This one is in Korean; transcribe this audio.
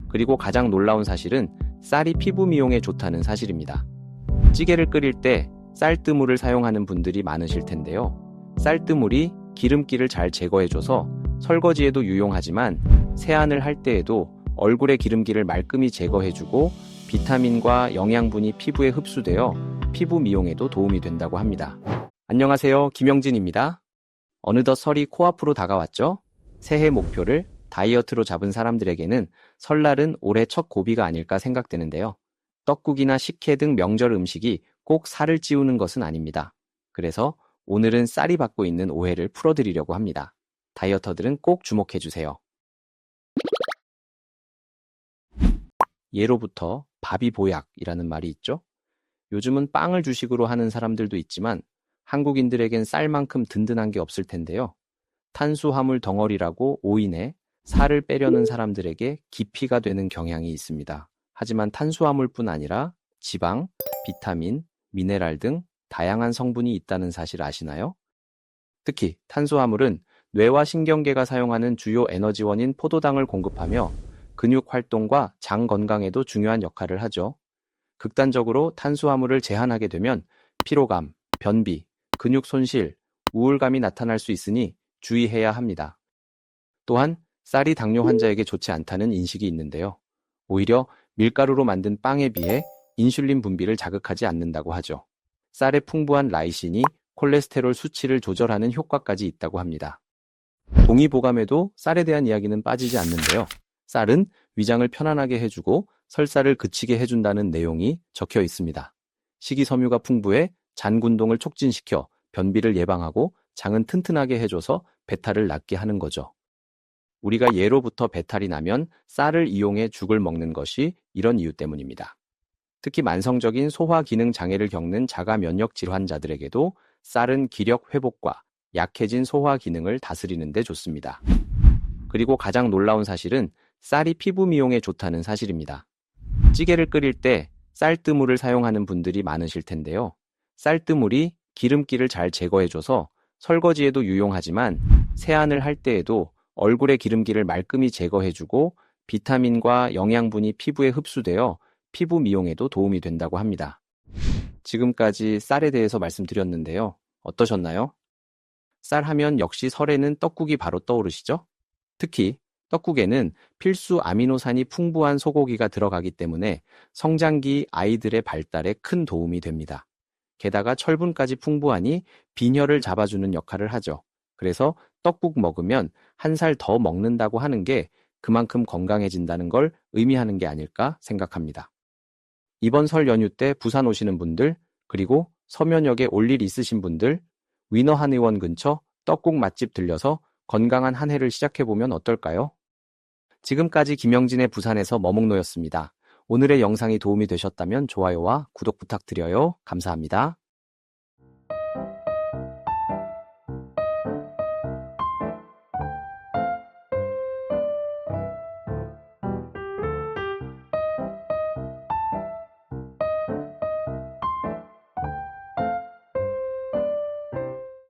그리고 가장 놀라운 사실은 쌀이 피부 미용에 좋다는 사실입니다. 찌개를 끓일 때 쌀뜨물을 사용하는 분들이 많으실 텐데요. 쌀뜨물이 기름기를 잘 제거해줘서 설거지에도 유용하지만 세안을 할 때에도 얼굴의 기름기를 말끔히 제거해주고 비타민과 영양분이 피부에 흡수되어 피부 미용에도 도움이 된다고 합니다. 안녕하세요, 김영진입니다. 어느덧 설이 코앞으로 다가왔죠? 새해 목표를 다이어트로 잡은 사람들에게는 설날은 올해 첫 고비가 아닐까 생각되는데요. 떡국이나 식혜 등 명절 음식이 꼭 살을 찌우는 것은 아닙니다. 그래서 오늘은 쌀이 받고 있는 오해를 풀어드리려고 합니다. 다이어터들은 꼭 주목해주세요. 예로부터 밥이 보약이라는 말이 있죠. 요즘은 빵을 주식으로 하는 사람들도 있지만 한국인들에겐 쌀만큼 든든한 게 없을 텐데요. 탄수화물 덩어리라고 오인해 살을 빼려는 사람들에게 기피가 되는 경향이 있습니다. 하지만 탄수화물뿐 아니라 지방, 비타민, 미네랄 등 다양한 성분이 있다는 사실 아시나요? 특히 탄수화물은 뇌와 신경계가 사용하는 주요 에너지원인 포도당을 공급하며 근육 활동과 장 건강에도 중요한 역할을 하죠. 극단적으로 탄수화물을 제한하게 되면 피로감, 변비, 근육 손실, 우울감이 나타날 수 있으니 주의해야 합니다. 또한 쌀이 당뇨 환자에게 좋지 않다는 인식이 있는데요. 오히려 밀가루로 만든 빵에 비해 인슐린 분비를 자극하지 않는다고 하죠. 쌀의 풍부한 라이신이 콜레스테롤 수치를 조절하는 효과까지 있다고 합니다. 동의보감에도 쌀에 대한 이야기는 빠지지 않는데요. 쌀은 위장을 편안하게 해주고 설사를 그치게 해준다는 내용이 적혀 있습니다. 식이섬유가 풍부해 잔군동을 촉진시켜 변비를 예방하고 장은 튼튼하게 해줘서 배탈을 낫게 하는 거죠. 우리가 예로부터 배탈이 나면 쌀을 이용해 죽을 먹는 것이 이런 이유 때문입니다. 특히 만성적인 소화 기능 장애를 겪는 자가 면역 질환자들에게도 쌀은 기력 회복과 약해진 소화 기능을 다스리는 데 좋습니다. 그리고 가장 놀라운 사실은 쌀이 피부 미용에 좋다는 사실입니다. 찌개를 끓일 때 쌀뜨물을 사용하는 분들이 많으실 텐데요. 쌀뜨물이 기름기를 잘 제거해줘서 설거지에도 유용하지만 세안을 할 때에도 얼굴의 기름기를 말끔히 제거해주고 비타민과 영양분이 피부에 흡수되어 피부 미용에도 도움이 된다고 합니다. 지금까지 쌀에 대해서 말씀드렸는데요. 어떠셨나요? 쌀 하면 역시 설에는 떡국이 바로 떠오르시죠? 특히 떡국에는 필수 아미노산이 풍부한 소고기가 들어가기 때문에 성장기 아이들의 발달에 큰 도움이 됩니다. 게다가 철분까지 풍부하니 빈혈을 잡아주는 역할을 하죠. 그래서 떡국 먹으면 한 살 더 먹는다고 하는 게 그만큼 건강해진다는 걸 의미하는 게 아닐까 생각합니다. 이번 설 연휴 때 부산 오시는 분들, 그리고 서면역에 올 일 있으신 분들, 위너 한의원 근처 떡국 맛집 들려서 건강한 한 해를 시작해보면 어떨까요? 지금까지 김영진의 부산에서 머목노였습니다. 오늘의 영상이 도움이 되셨다면 좋아요와 구독 부탁드려요. 감사합니다.